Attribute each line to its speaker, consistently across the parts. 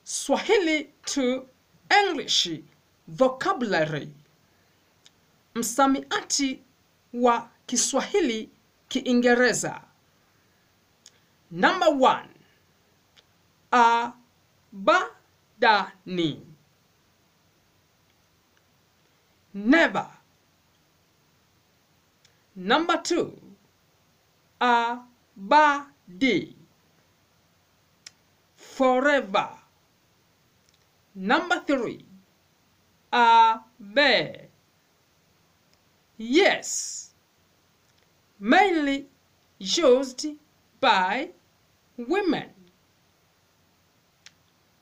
Speaker 1: Swahili to English vocabulary. Msamiati wa Kiswahili Kiingereza. Number 1. Abadani. Never. Number 2. Abadi. Forever. Number 3. Abe. Yes. Mainly used by women.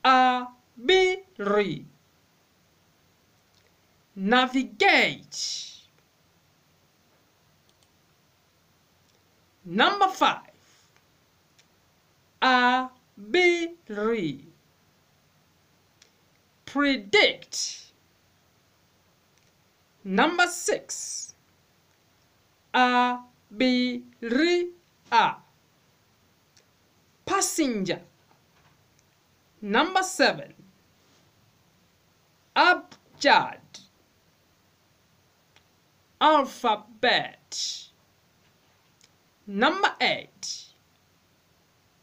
Speaker 1: Abiri. Navigate. Number 5. Abiri. Predict. Number 6. Abiria. Passenger. Number 7. Abjad. Alphabet. Number 8.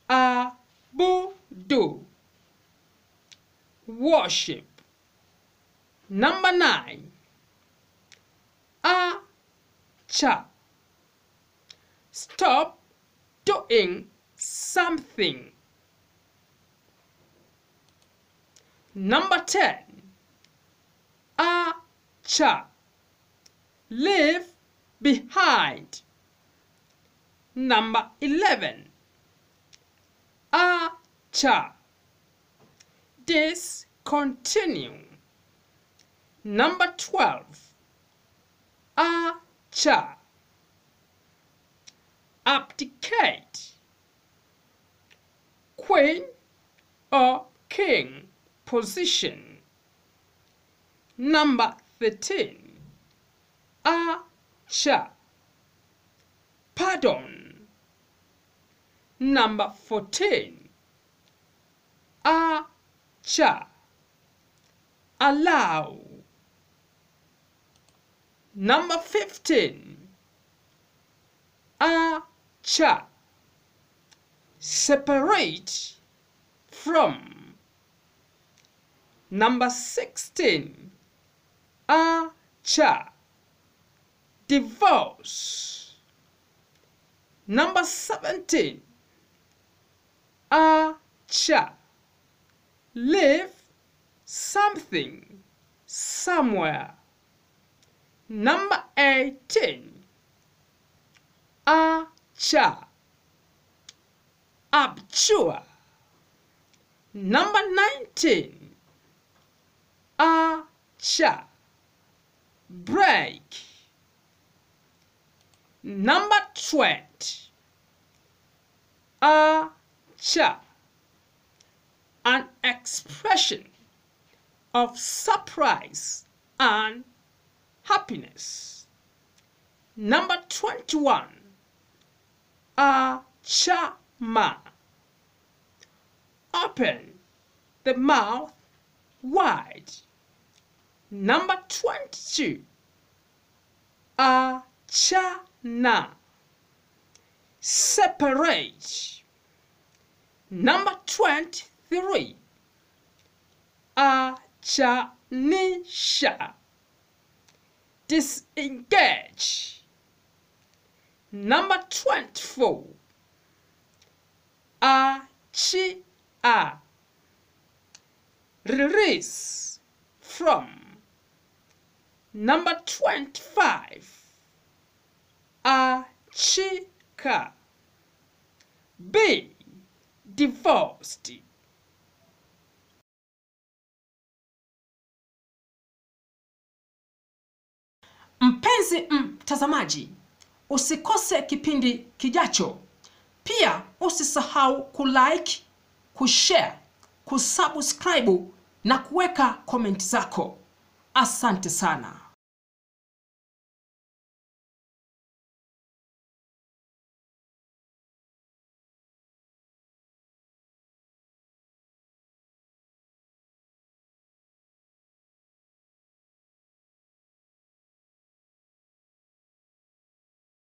Speaker 1: Abudu. Worship. Number 9. Acha. Stop doing something. Number 10. Acha. Leave behind. Number 11. Acha. Discontinue. Number 12. Acha. Abdicate. Queen or king position. Number 13. Acha. Pardon. Number 14. Acha. Allow. Number 15. Acha. Separate from. Number 16. Acha. Divorce. Number 17. Acha. Leave something somewhere. Number 18. Acha. Abjure. Number 19. Acha. Break. Number 20. Acha. An expression of surprise and happiness. Number 21. Achama. Open the mouth wide. Number 22. Achana. Separate. Number 23. Achanisha. Disengage. Number 24. Achia. Release from. Number 25. Achika. Be divorced. Mpenzi mtazamaji, usikose kipindi kijacho. Pia usisahau kulike, kushare, kusubscribe na kuweka comment zako. Asante sana.